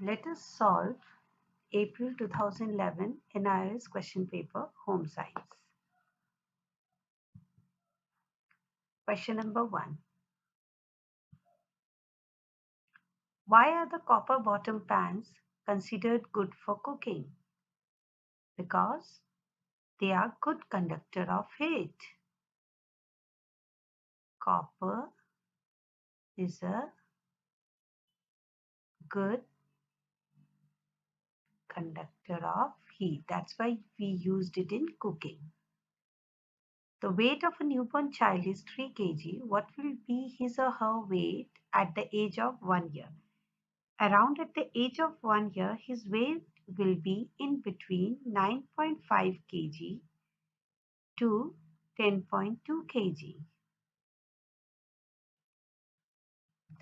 Let us solve April 2011 NIOS question paper, Home Science. Question number 1. Why are the copper bottom pans considered good for cooking? Because they are good conductor of heat. Copper is a good conductor of heat. That's why we used it in cooking. The weight of a newborn child is 3 kg. What will be his or her weight at the age of 1 year? Around at the age of 1 year, his weight will be in between 9.5 kg to 10.2 kg.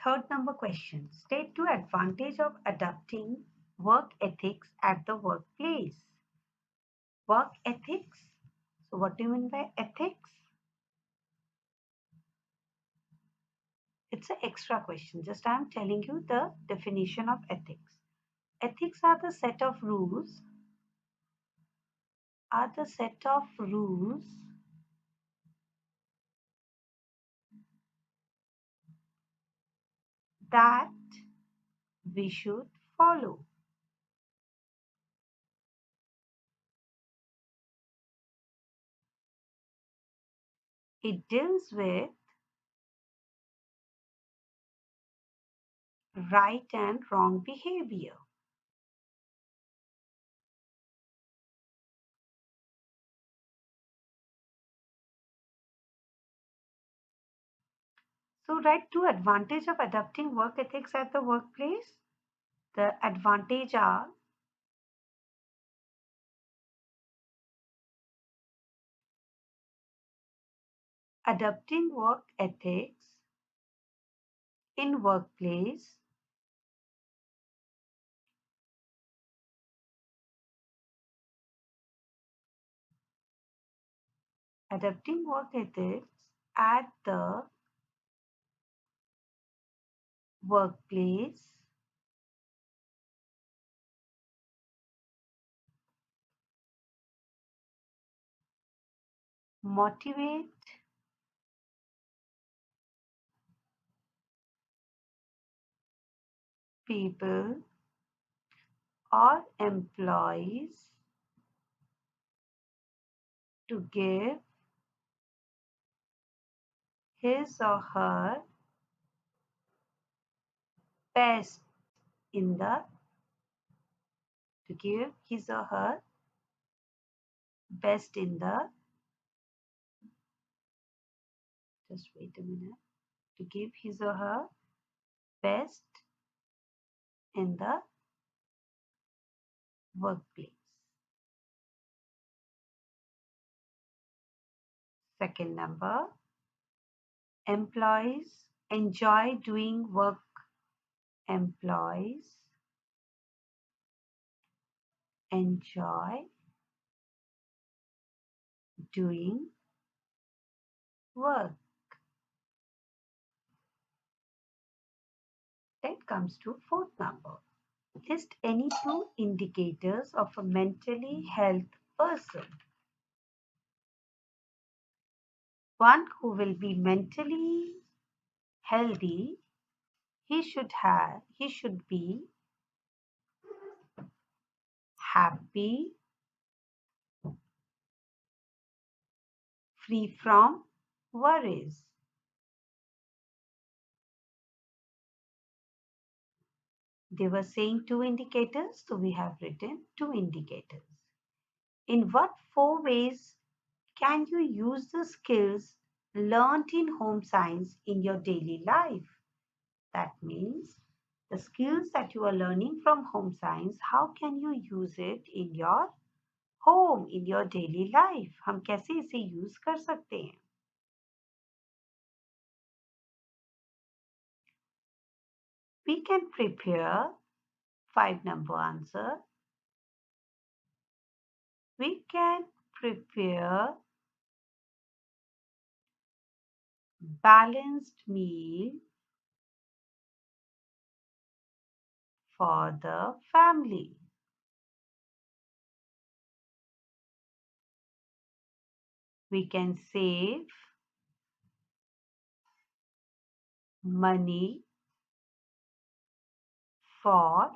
Third number question. State 2 advantage of adopting work ethics at the workplace. Work ethics. So what do you mean by ethics? It's an extra question. Just I am telling you the definition of ethics. Ethics are the set of rules that we should follow. It deals with right and wrong behavior. So write 2 advantage of adopting work ethics at the workplace. The advantage are adopting work ethics in workplace adopting work ethics at the workplace motivate people or employees to give his or her best in the to give his or her best in the just wait a minute to give his or her best in the workplace. Second number, employees enjoy doing work. Employees enjoy doing work. Then comes to fourth number. List any 2 indicators of a mentally healthy person. One who will be mentally healthy, he should be happy, free from worries. They were saying 2 indicators, so we have written 2 indicators. In what 4 ways can you use the skills learned in home science in your daily life? That means the skills that you are learning from home science, how can you use it in your home, in your daily life? हम कैसे इसे use कर सकते हैं? We can prepare 5 number answer. We can prepare balanced meal for the family. We can save money for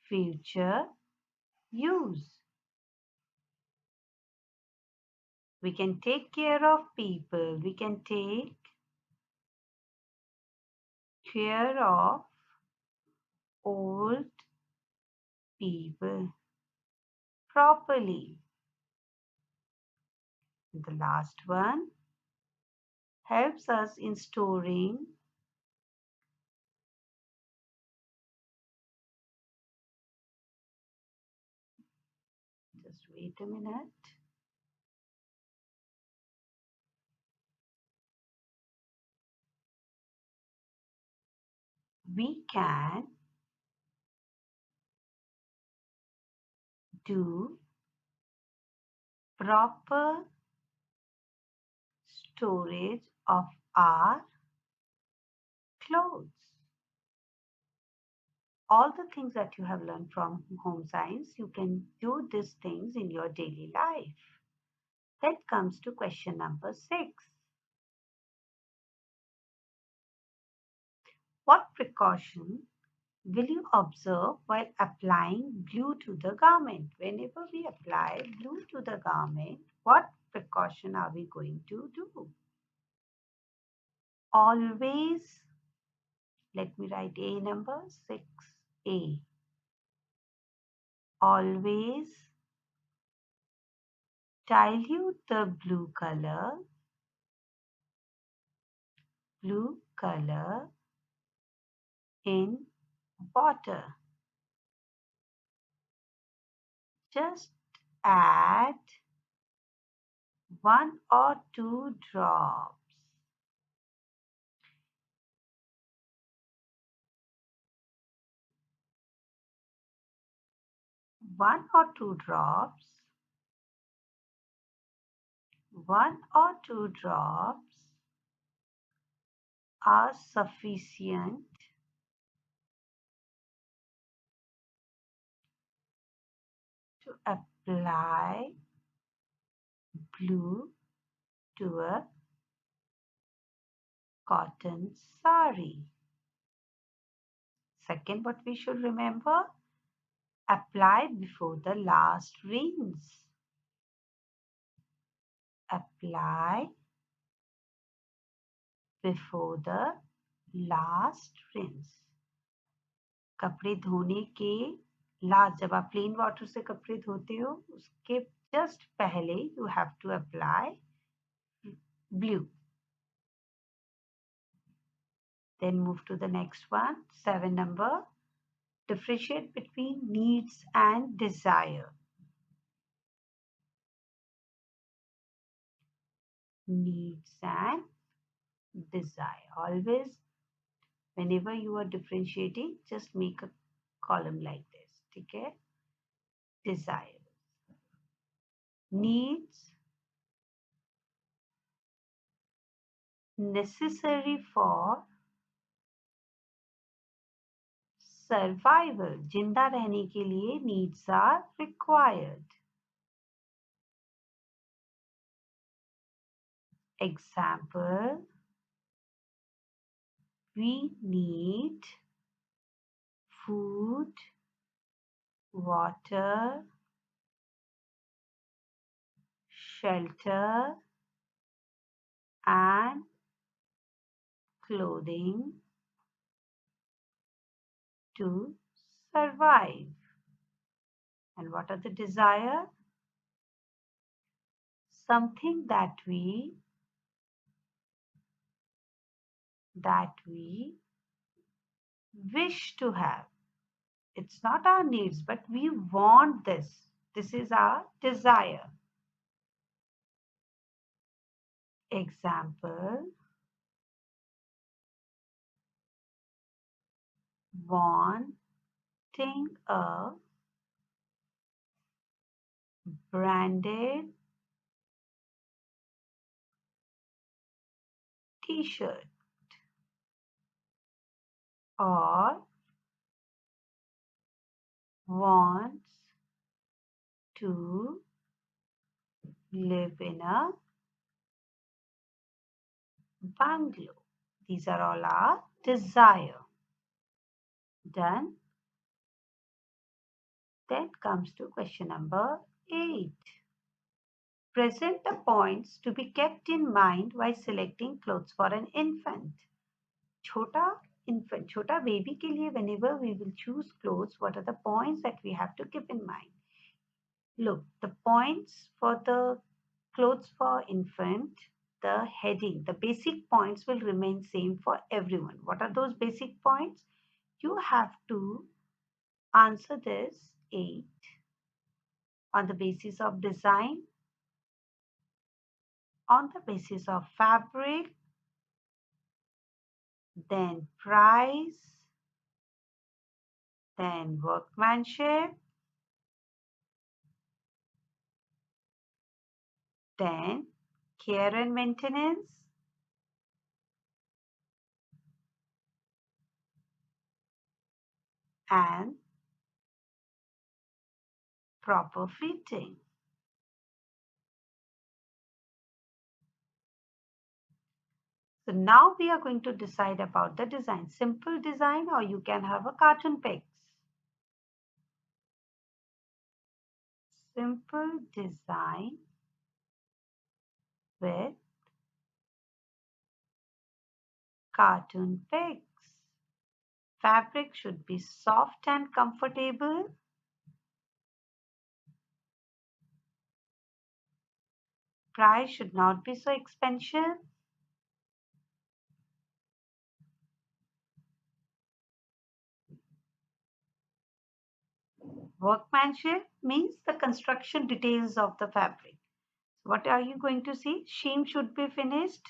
future use. We can take care of people. We can take care of old people properly. The last one helps us in storing just wait a minute. We can do proper storage of our clothes. All the things that you have learned from home science, you can do these things in your daily life. That comes to question number 6. What precaution will you observe while applying glue to the garment? Whenever we apply glue to the garment, what precaution are we going to do? Always, let me write A number 6A. Always dilute the blue color in water. Just add 1 or 2 drops. 1 or 2 drops. 1 or 2 drops are sufficient to apply glue to a cotton sari. Second, what we should remember, apply before the last rinse. Apply before the last rinse. कपड़े धोने के last, जब आप plain water से कपड़े धोते हो उसके जस्ट पहले you have to apply blue. Then move to the next one, 7 number. Differentiate between needs and desire. Needs and desire. Always, whenever you are differentiating, just make a column like this. Okay? Desire. Needs, necessary for survival. जिंदा रहने के लिए needs are required. Example, we need food, water, shelter, and clothing to survive. And what are the desire? Something that we wish to have. It's not our needs, but we want this. This is our desire. Example, wanting a branded t-shirt. or wants to live in a bungalow. These are all our desire. Done. Then comes to question number 8. Present the points to be kept in mind while selecting clothes for an infant. Chota infant, chota baby के लिए whenever we will choose clothes, what are the points that we have to keep in mind? Look, the points for the clothes for infant, the heading, the basic points will remain same for everyone. What are those basic points? You have to answer this 8 on the basis of design, on the basis of fabric, then price, then workmanship, then care and maintenance, and proper fitting. So now we are going to decide about the design. Simple design, or you can have a cartoon pics. Simple design with cartoon pics. Fabric should be soft and comfortable. Price should not be so expensive. Workmanship means the construction details of the fabric. What are you going to see? Seam should be finished.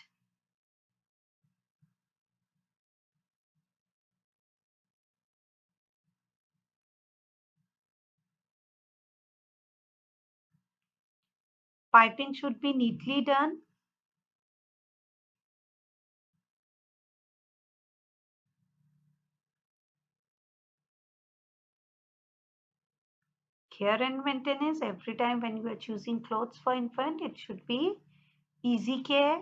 Piping should be neatly done. Care and maintenance, every time when you are choosing clothes for infant, it should be easy care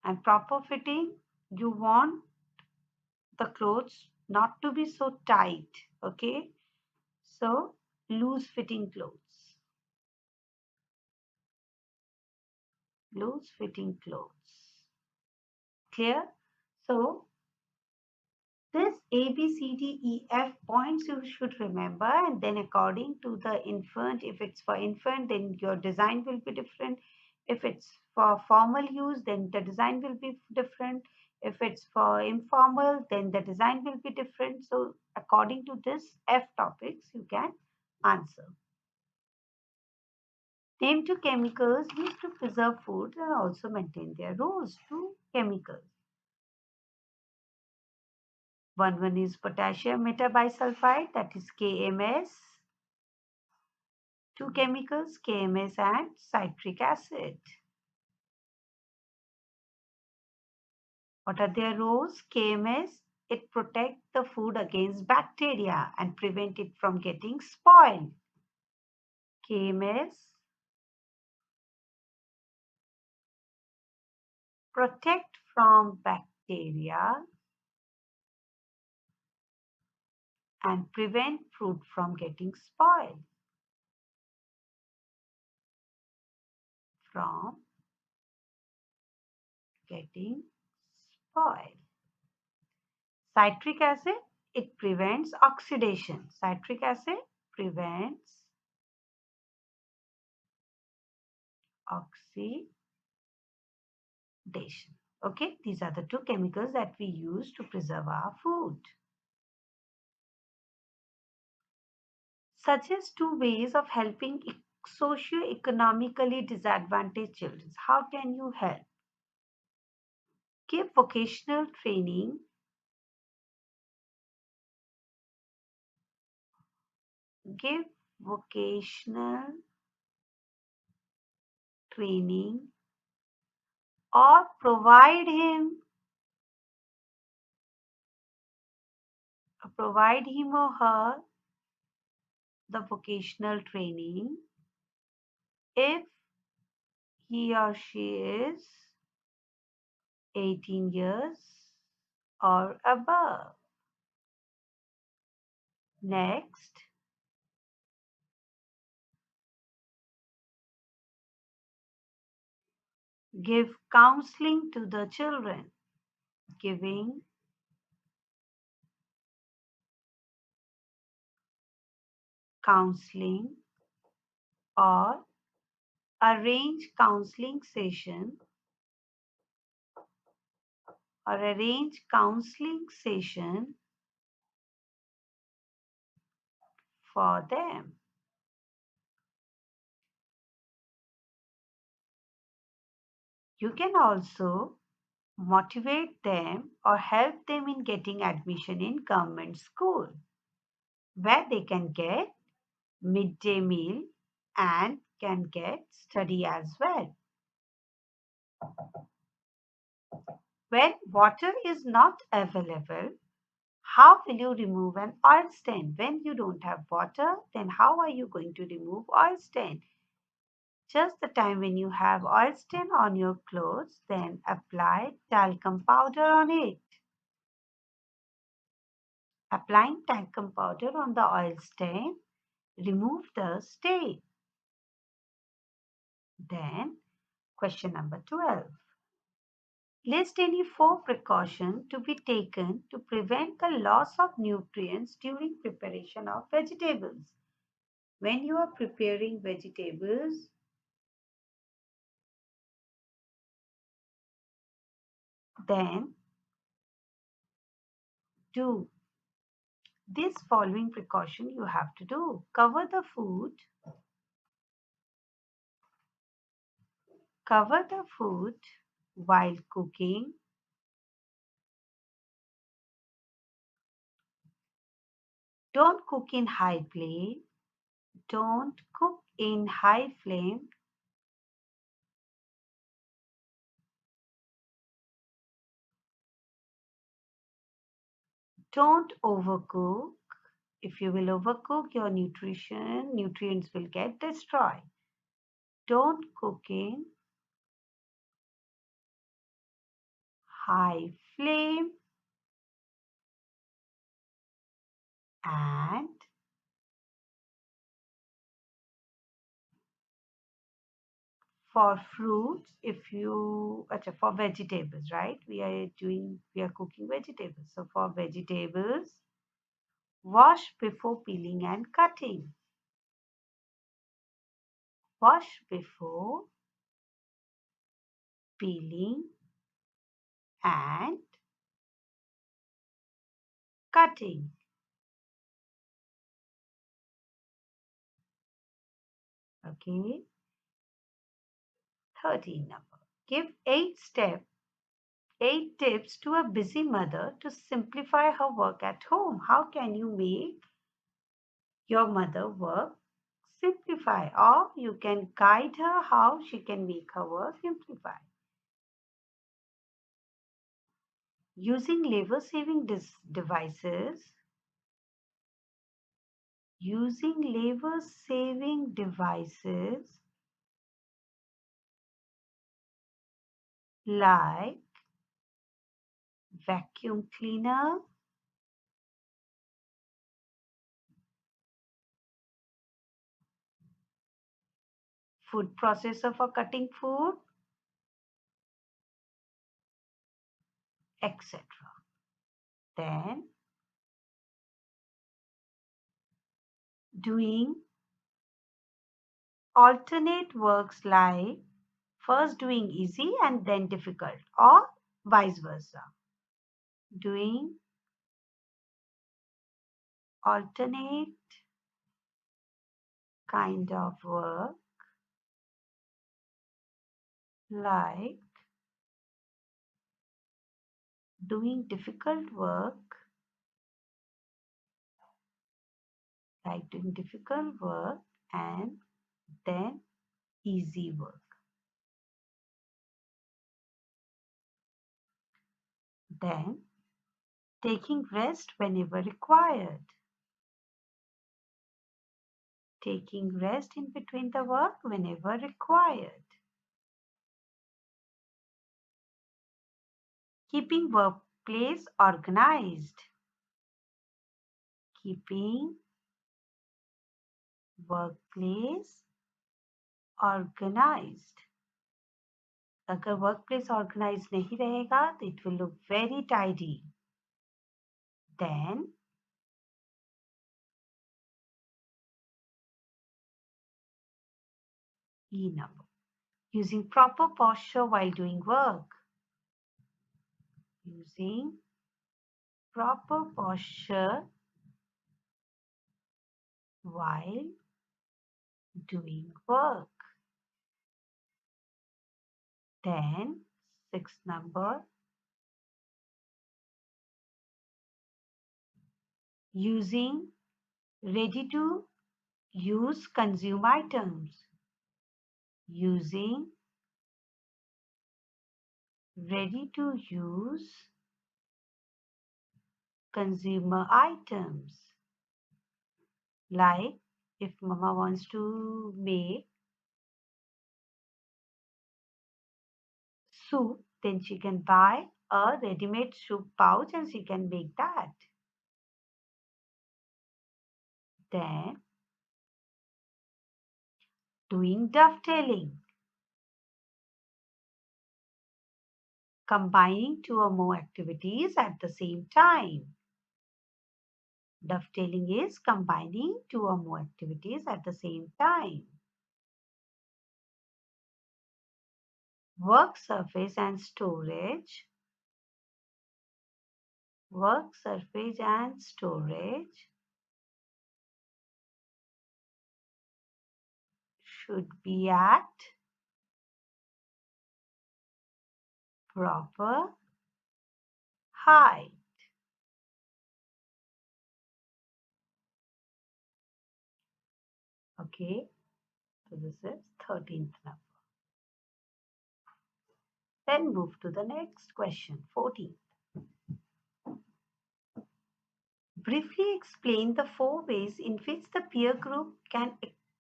and proper fitting. You want the clothes not to be so tight, okay? So loose fitting clothes, loose fitting clothes. Clear? So this A, B, C, D, E, F points you should remember, and then according to the infant, if it's for infant, then your design will be different. If it's for formal use, then the design will be different. If it's for informal, then the design will be different. So according to this F topics, you can answer. Name two chemicals used to preserve food and also maintain their roles. Two chemicals. One is potassium metabisulfite, that is KMS. Two chemicals, KMS and citric acid. What are their roles? KMS, it protects the food against bacteria and prevent it from getting spoiled. KMS protect from bacteria and prevent fruit from getting spoiled. From getting spoiled. Citric acid, it prevents oxidation. Citric acid prevents oxidation. Okay, these are the two chemicals that we use to preserve our food. Suggest two ways of helping socio-economically disadvantaged children. How can you help? Give vocational training. Give vocational training or provide him provide him or her the vocational training if he or she is 18 years or above. Next, give counseling to the children. Giving counseling or arrange counseling session for them. You can also motivate them or help them in getting admission in government school where they can get midday meal and can get study as well. When water is not available, how will you remove an oil stain? When you don't have water, then how are you going to remove oil stain? Just the time when you have oil stain on your clothes, then apply talcum powder on it. Applying talcum powder on the oil stain, remove the stain. Then, question number 12. List any 4 precautions to be taken to prevent the loss of nutrients during preparation of vegetables. When you are preparing vegetables, then do this following precaution you have to do. Cover the food while cooking. Don't cook in high flame. Don't cook in high flame. Don't overcook. If you will overcook, your nutrients will get destroyed. Don't cook in high flame and for fruits, if you, for vegetables, right? We are cooking vegetables. So for vegetables, wash before peeling and cutting. Wash before peeling and cutting. Okay. 13 number. Give 8 tips to a busy mother to simplify her work at home. How can you make your mother work simplify, or you can guide her how she can make her work simplify? Using labor saving devices. Using labor saving devices like vacuum cleaner, food processor for cutting food, etc. Then doing alternate works like first doing easy and then difficult, or vice versa. Doing alternate kind of work like doing difficult work, and then easy work. Then Taking rest whenever required. Taking rest in between the work whenever required. Keeping workplace organized. Keeping workplace organized. अगर workplace organized नहीं रहेगा तो it will look very tidy. Then E number. Using proper posture while doing work. Using proper posture while doing work. Then sixth number. Using ready to use consume items. Using ready to use consumer items. Like if mama wants to make soup, then she can buy a ready-made soup pouch and she can make that. Then doing dovetailing. Combining two or more activities at the same time. Dovetailing is combining two or more activities at the same time. Work surface and storage. Work surface and storage should be at proper height. Okay, so this is 13th number. Then move to the next question, 14th. Briefly explain the four ways in which the peer group can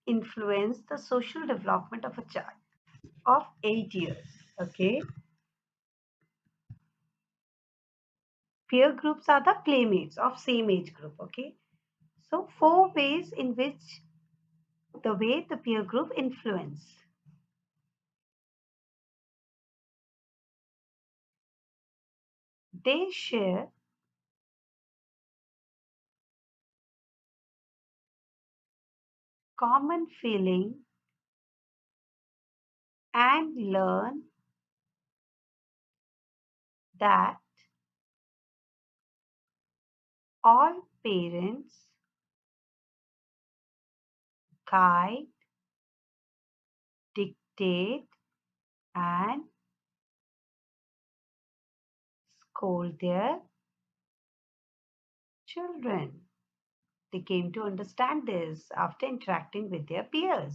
influence the social development of a child of 8 years. Okay. Peer groups are the playmates of same age group. Okay. So four ways in which the way the peer group influence. They share common feeling and learn that all parents guide, dictate, and scold their children. They came to understand this after interacting with their peers.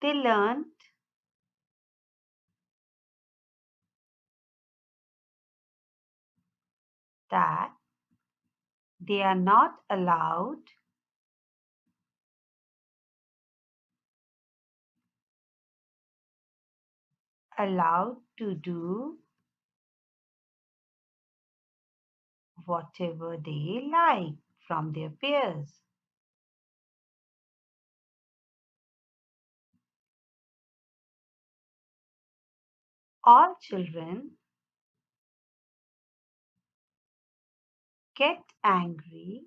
They learned that they are not allowed to do whatever they like from their peers. All children get angry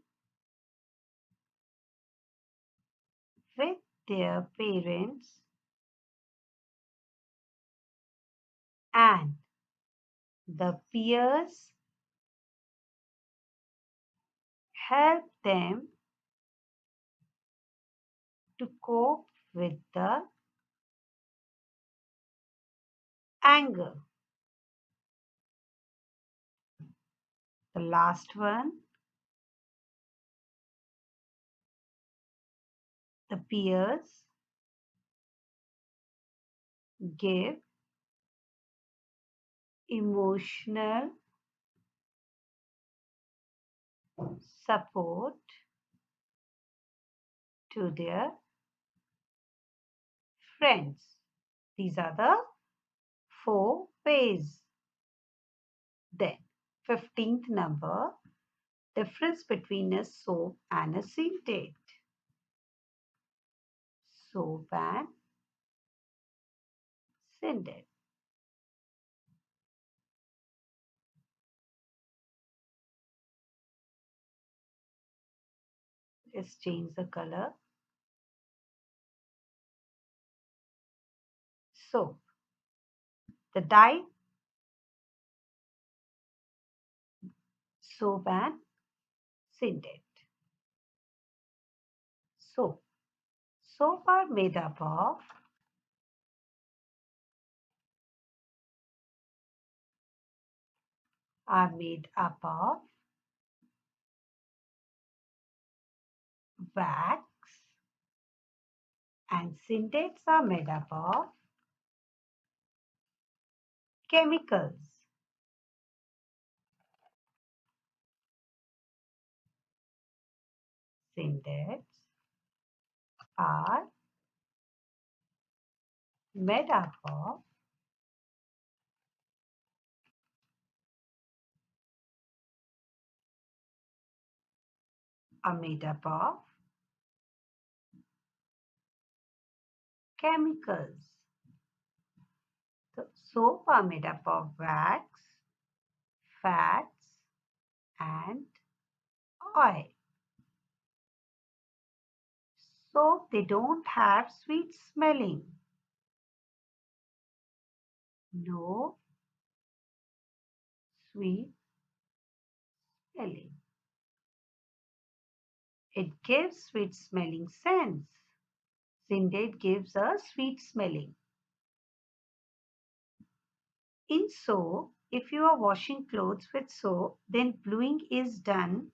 with their parents and the peers help them to cope with the anger. The last one, the peers give emotional support to their friends. These are the 4 ways. Then, 15th number, difference between a soap and a scented. Soap and scented. Let's change the color. Soap. The dye, soap and scented. Soap. Soap are made up of wax, and synthets are made up of chemicals. Synthets are made up of are made up of chemicals. So soap are made up of wax, fats, and oil. So they don't have sweet smelling. No sweet smelling. It gives sweet smelling scents. Synthate gives a sweet smelling. In soap, if you are washing clothes with soap, then bluing is done.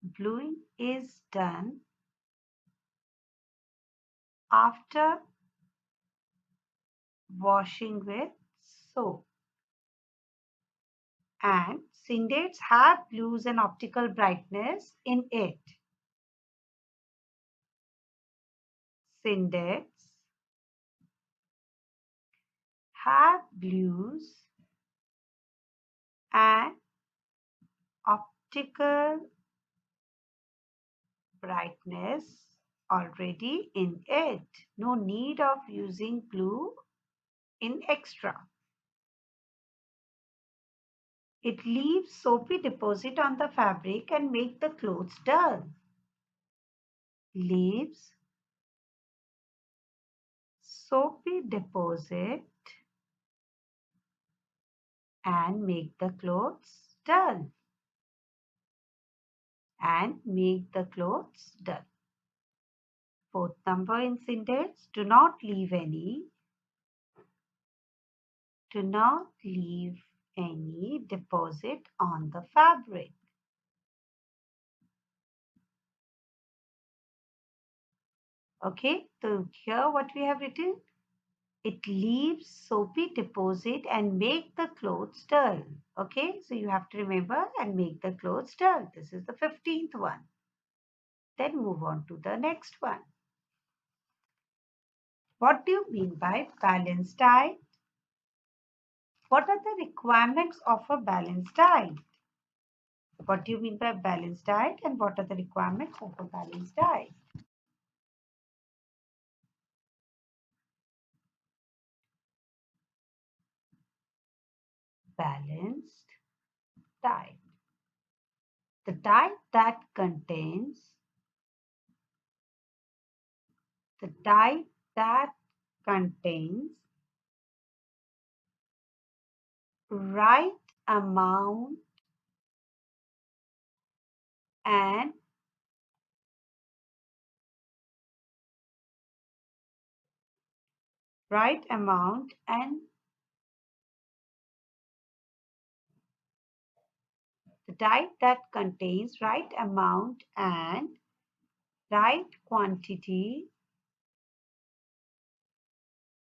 Bluing is done after washing with soap. And syndates have blues and optical brightness in it. Syndates have blues and optical brightness already in it. No need of using blue in extra. It leaves soapy deposit on the fabric and make the clothes dull. Leaves soapy deposit and make the clothes dull. And make the clothes dull. Fourth number in syntax, do not leave any deposit on the fabric. Okay, so here what we have written, it leaves soapy deposit and make the clothes dull. Okay, so you have to remember and make the clothes dull. This is the 15th one. Then move on to the next one. What do you mean by balanced diet? What are the requirements of a balanced diet? What do you mean by balanced diet and what are the requirements of a balanced diet? Balanced diet. The diet that contains right amount and right amount and the diet that contains right amount and right quantity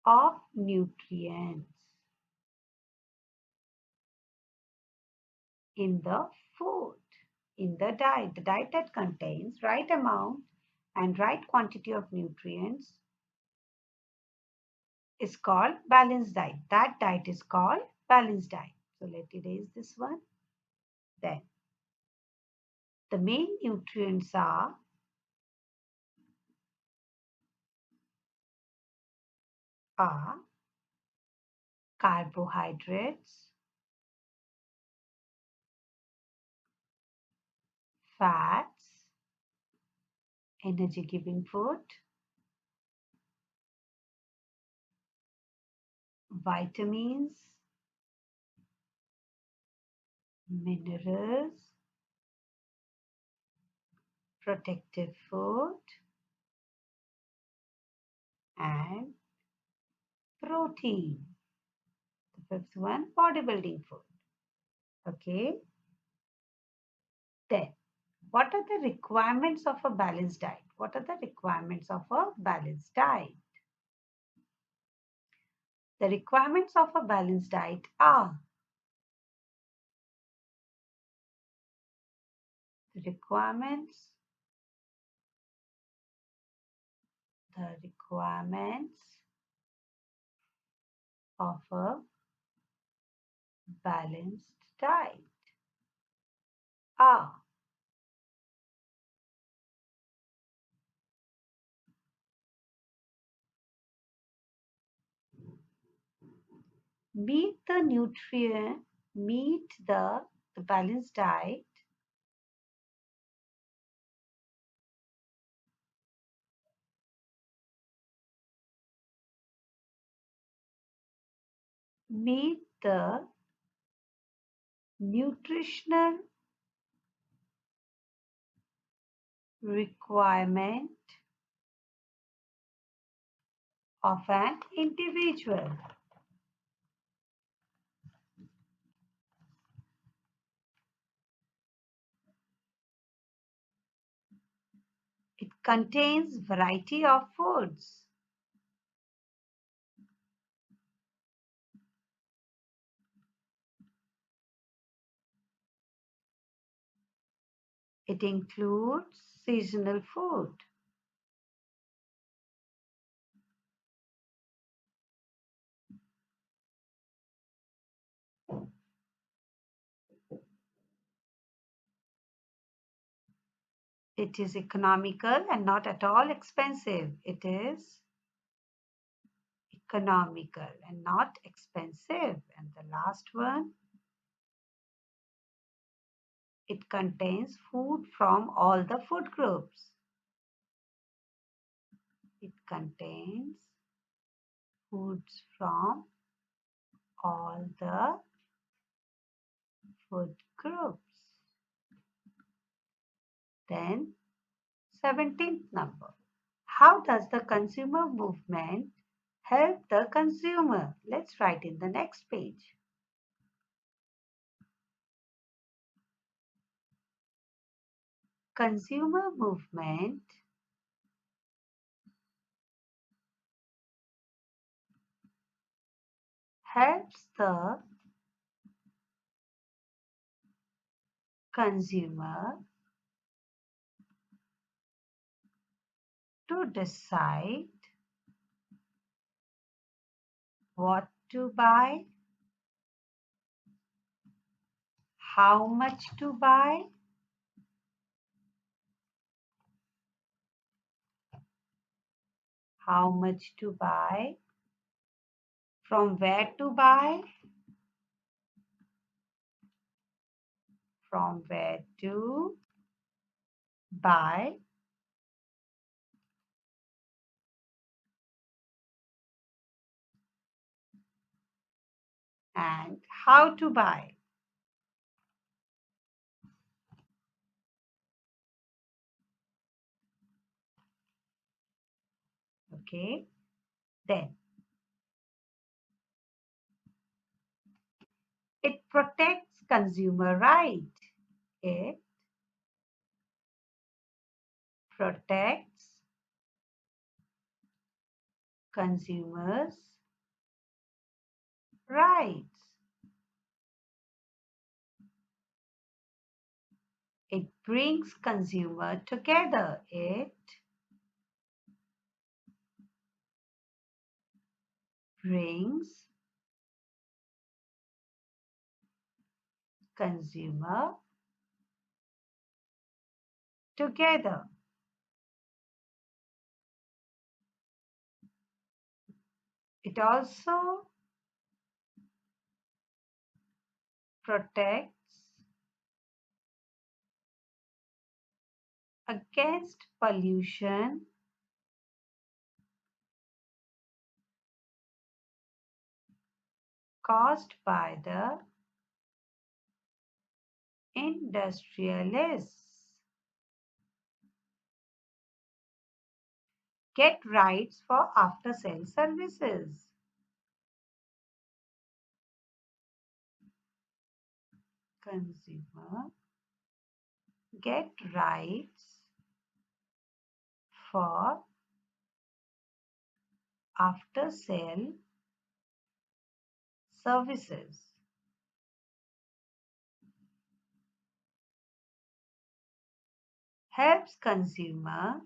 of nutrients in the food, in the diet. The diet that contains right amount and right quantity of nutrients is called balanced diet. That diet is called balanced diet. So let erase this one. Then the main nutrients are carbohydrates, fats, energy giving food, vitamins, minerals, protective food, and protein. The fifth one, bodybuilding food. Okay. Then, what are the requirements of a balanced diet? What are the requirements of a balanced diet? The requirements of a balanced diet are the requirements of a balanced diet are meet the nutrient, meet the balanced diet meet the nutritional requirement of an individual. It contains variety of foods. It includes seasonal food. It is economical and not at all expensive. It is economical and not expensive. And the last one, it contains food from all the food groups. It contains foods from all the food groups. Then 17th number. How does the consumer movement help the consumer? Let's write in the next page. Consumer movement helps the consumer to decide what to buy, how much to buy, how much to buy, from where to buy, from where to buy, and how to buy. Okay, then it protects consumer right. It protects consumers' rights. It brings consumer together. It brings consumer together. It also protects against pollution caused by the industrialists. Get rights for after sale services. Consumer get rights for after sale services. Helps consumer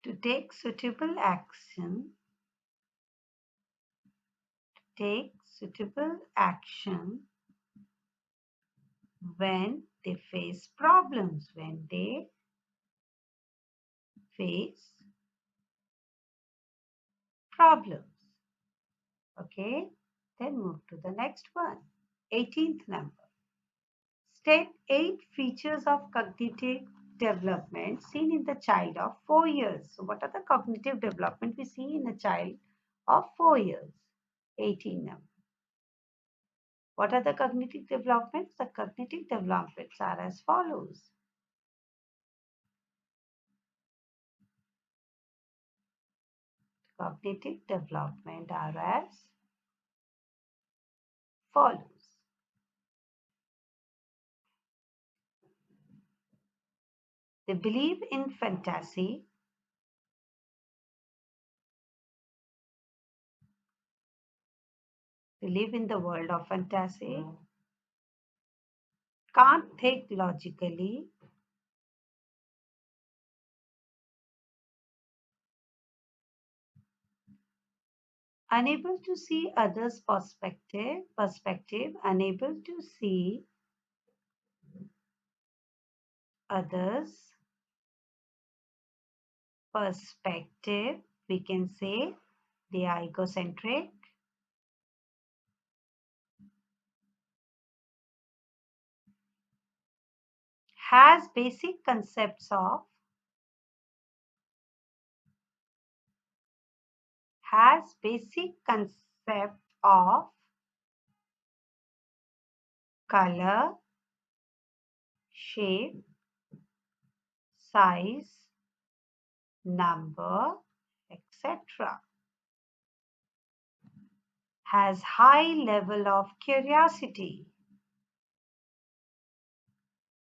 to take suitable action when they face problems, face problems. Okay, then move to the next one. 18th number. State 8 features of cognitive development seen in the child of 4 years. So what are the cognitive development we see in a child of 4 years? 18 number. What are the cognitive developments? The cognitive developments are as follows. Cognitive development are as follows. They believe in fantasy. They live in the world of fantasy. Can't think logically. Unable to see others' perspective, unable to see others' perspective. We can say they are egocentric. Has basic concepts of color, shape, size, number, etc. Has high level of curiosity.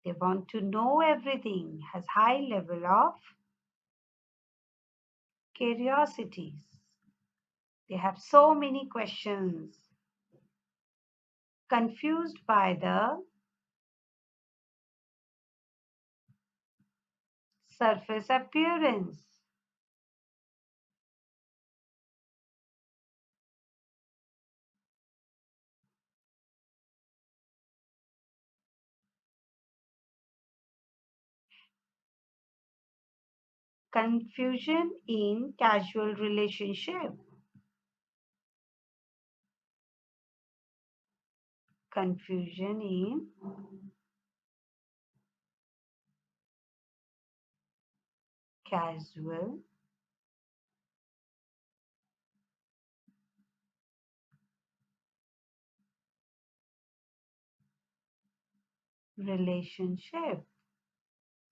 They want to know everything. Has high level of curiosities. They have so many questions. Confused by the surface appearance. Confusion in casual relationship. Confusion in casual relationship.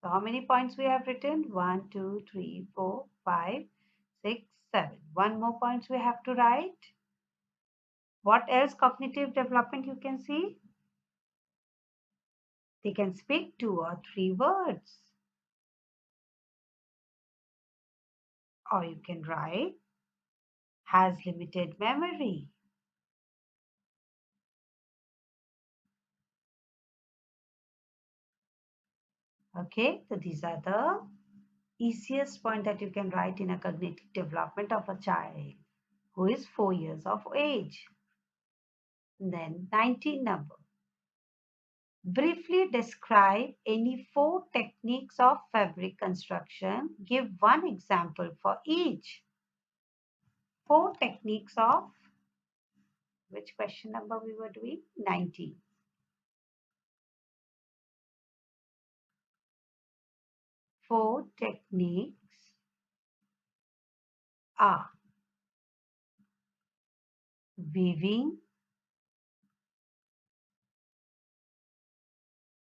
So how many points we have written? 1, 2, 3, 4, 5, 6, 7. One more points we have to write. What else cognitive development you can see? They can speak 2 or 3 words. Or you can write has limited memory. Okay, so these are the easiest point that you can write in a cognitive development of a child who is 4 years of age. Then 19 number. Briefly describe any 4 techniques of fabric construction. Give one example for each. 4 techniques of which question number we were doing? 19. 4 techniques are weaving,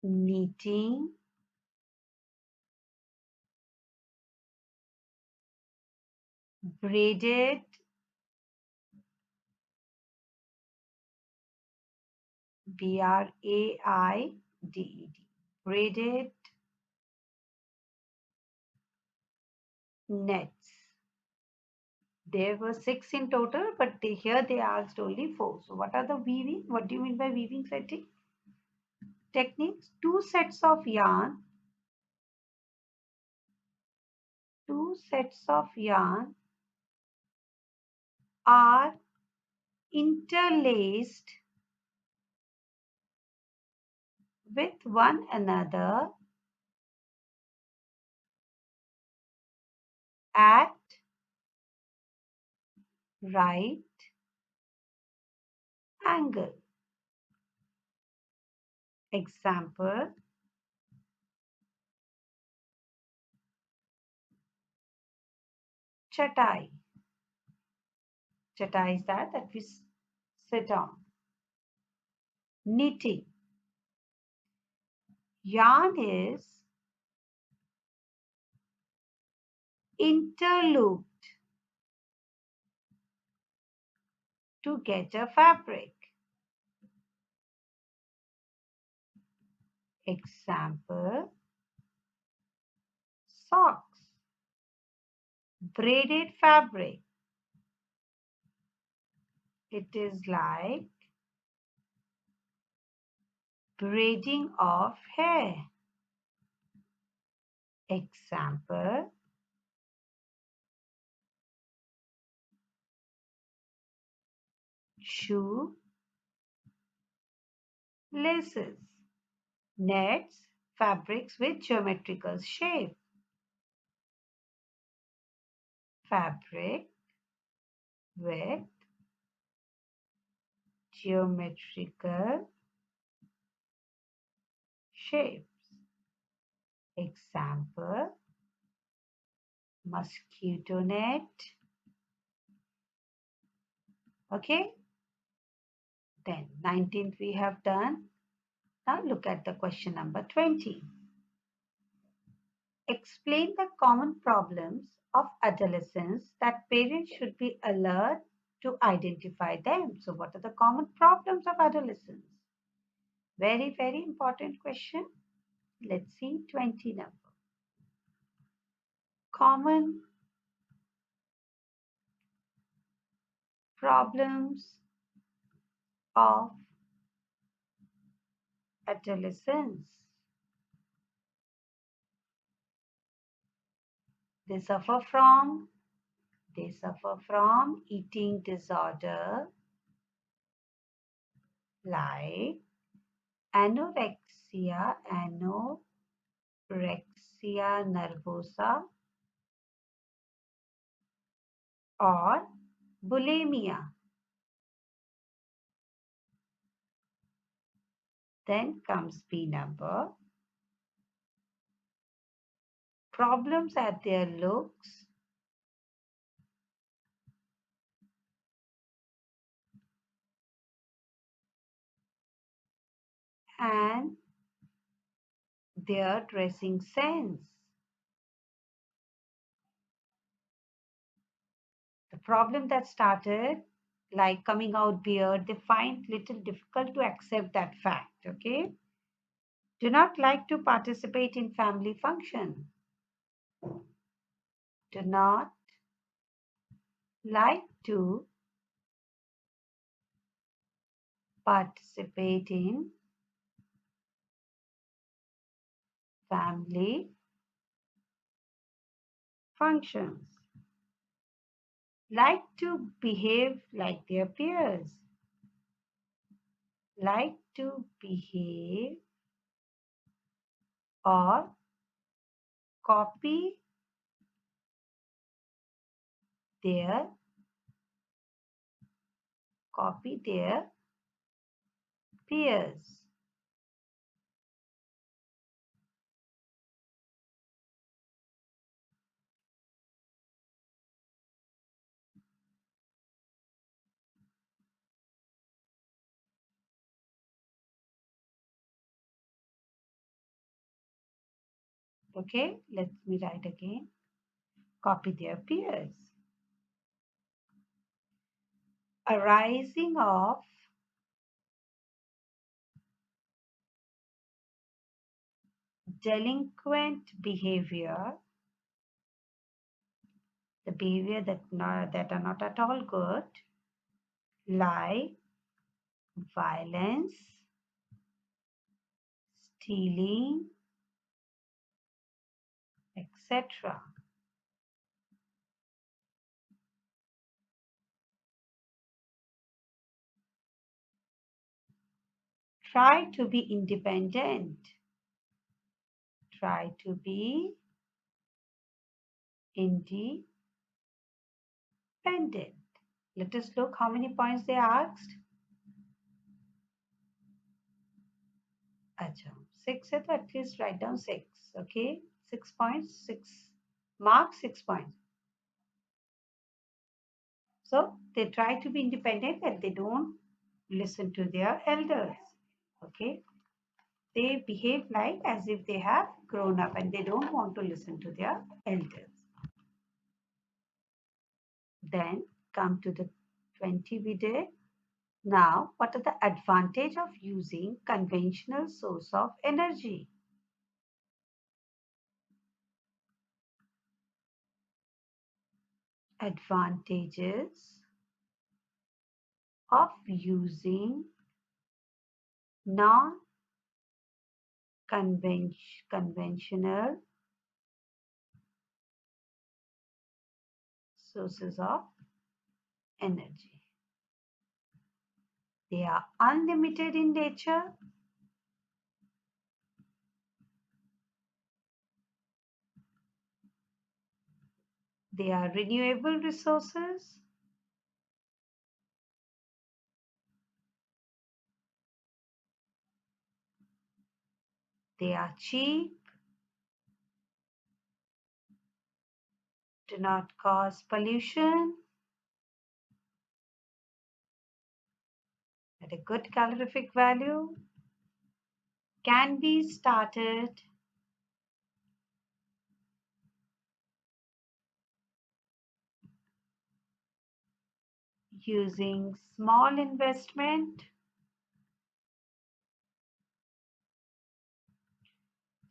knitting, braided, braided, braided nets. There were 6 in total, but here they asked only 4. So what are the weaving? What do you mean by weaving setting? Techniques, two sets of yarn are interlaced with one another at right angle. Example, chatai. Chatai is that we sit on. Knitting. Yarn is interlooped to get a fabric. Example, socks. Braided fabric. It is like braiding of hair. Example, shoe laces. Nets, fabrics with geometrical shape. Fabric with geometrical shapes. Example, mosquito net. Okay, then 19th we have done. Now look at the question number 20. Explain the common problems of adolescence that parents should be alert to identify them. So what are the common problems of adolescence? Very, very important question. Let's see 20 number. Common problems of adolescence. They suffer from eating disorder like anorexia nervosa or bulimia. Then comes B number. Problems at their looks and their dressing sense. The problem that started like coming out beard, they find little difficult to accept that fact, okay? Do not like to participate in family function. Do not like to participate in family functions, like to behave like their peers, like to behave or copy their peers. Okay, let me write again. Copy their peers. Arising of delinquent behavior, the behavior that are not at all good, like violence, stealing, etc. Try to be independent. Try to be independent. Let us look how many points they asked. अच्छा, 6 है तो at least write down 6. Okay, 6 points, 6 mark 6 points. So they try to be independent and they don't listen to their elders. Okay, they behave like as if they have grown up and they don't want to listen to their elders. Then come to the 20 we did. Now, what are the advantage of using conventional source of energy? Advantages of using non-conventional sources of energy. They are unlimited in nature. They are renewable resources. They are cheap, do not cause pollution, at a good calorific value, can be started using small investment.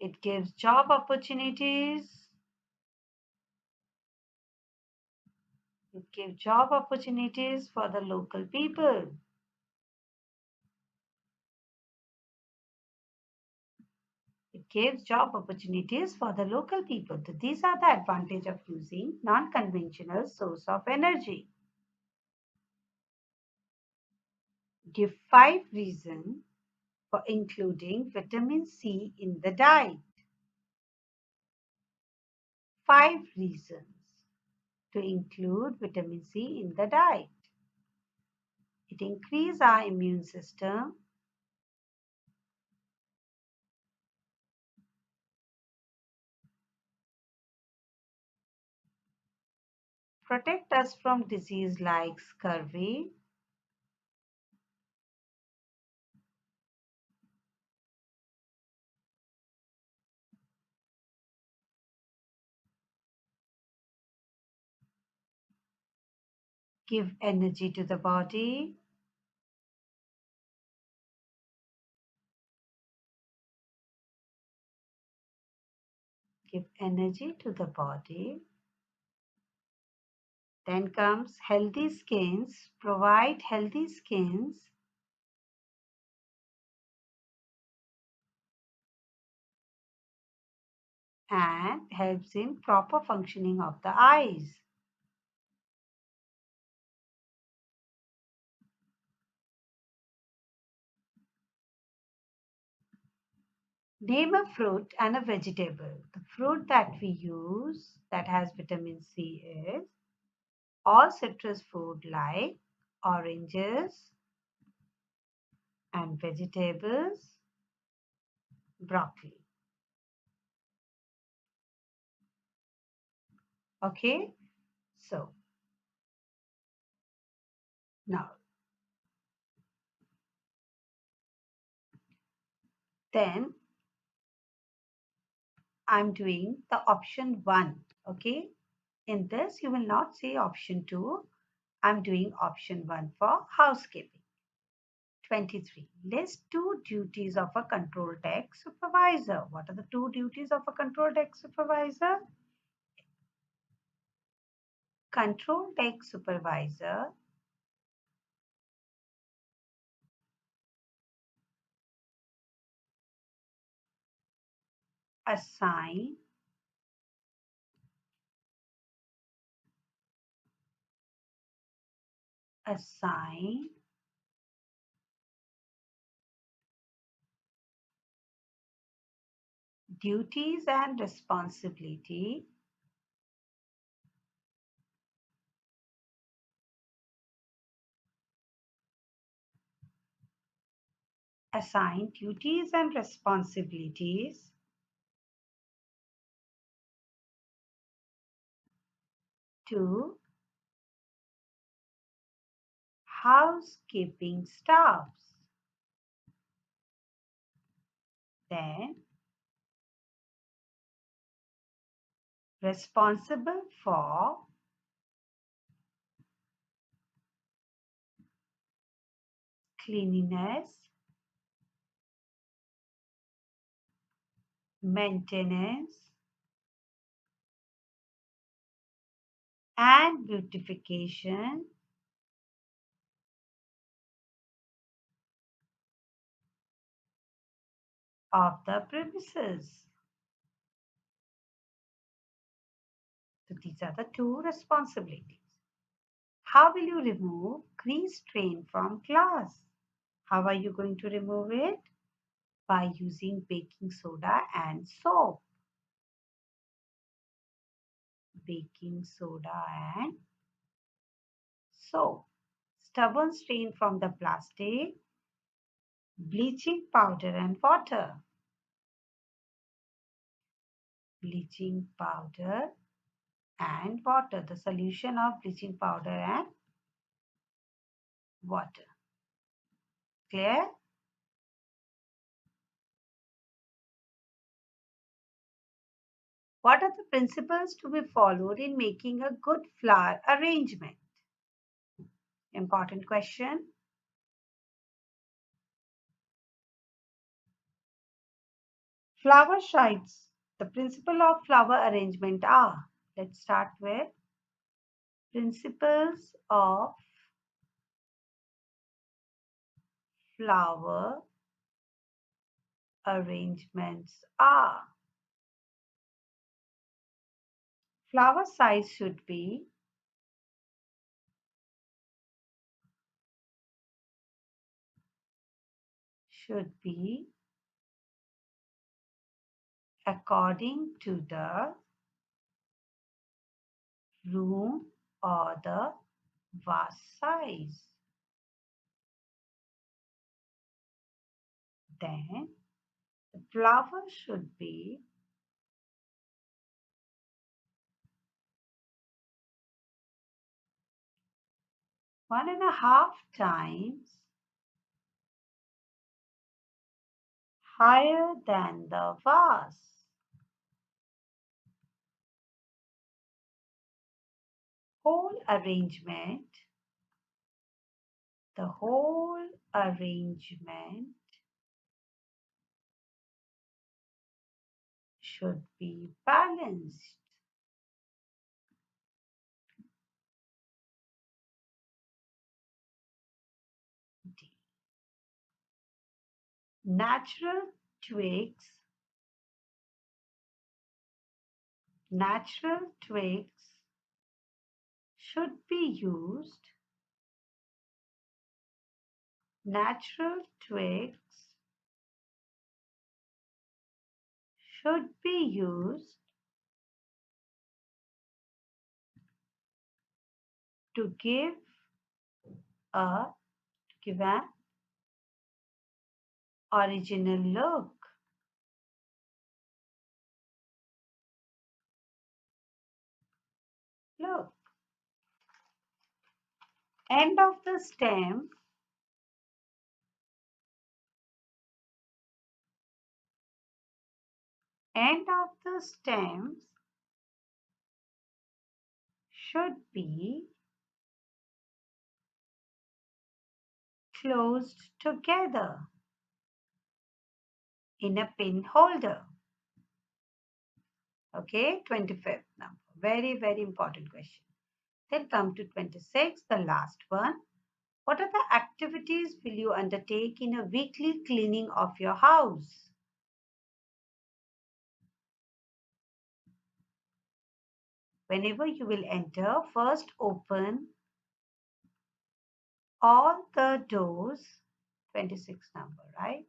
It gives job opportunities. It gives job opportunities for the local people. It gives job opportunities for the local people. So these are the advantages of using non-conventional source of energy. Give 5 reasons for including vitamin C in the diet. 5 reasons to include vitamin C in the diet. It increases our immune system. Protect us from disease like scurvy. Give energy to the body. Give energy to the body. Then comes healthy skins, provide healthy skins and helps in proper functioning of the eyes. Name a fruit and a vegetable. The fruit that we use that has vitamin C is all citrus fruit like oranges, and vegetables, broccoli. Okay, so now then I'm doing the option 1. Okay, in this you will not say option 2. I'm doing option 1 for housekeeping. 23. List two duties of a control tech supervisor. What are the two duties of a control tech supervisor? Control tech supervisor assign assign duties and responsibility assign duties and responsibilities to housekeeping staffs. Then responsible for cleanliness, maintenance, and beautification of the premises. So these are the two responsibilities. How will you remove grease stain from glass? How are you going to remove it? By using baking soda and soap. Baking soda and soap. Stubborn stain from the plastic, bleaching powder and water. Bleaching powder and water. The solution of bleaching powder and water. Clear? What are the principles to be followed in making a good flower arrangement? Important question. Flower sites. The principle of flower arrangement are. Let's start with principles of flower arrangements are. Flower size should be according to the room or the vase size. Then the flower should be 1.5 times higher than the vase. Whole arrangement, the whole arrangement should be balanced. Natural twigs, natural twigs should be used. Natural twigs should be used to a give an original look. Look, end of the stem, end of the stems should be closed together in a pin holder. Okay, 25th number. Very, very important question. Then come to 26, the last one. What are the activities will you undertake in a weekly cleaning of your house? Whenever you will enter, first open all the doors, 26 number, right?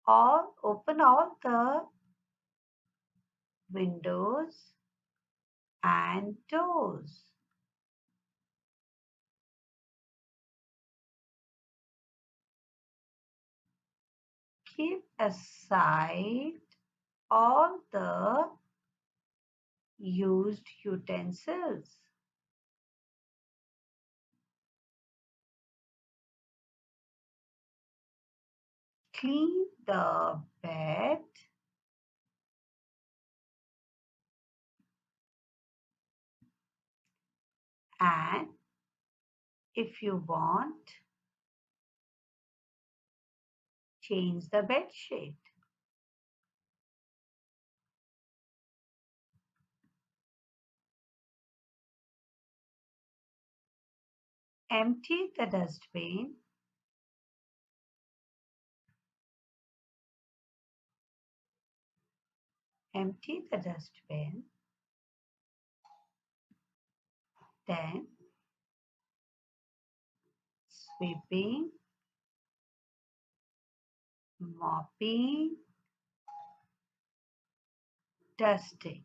Open all the windows and doors. Keep aside all the used utensils. Clean the bed and if you want, change the bed sheet. Empty the dustbin. Empty the dustbin. Then sweeping, mopping, dusting.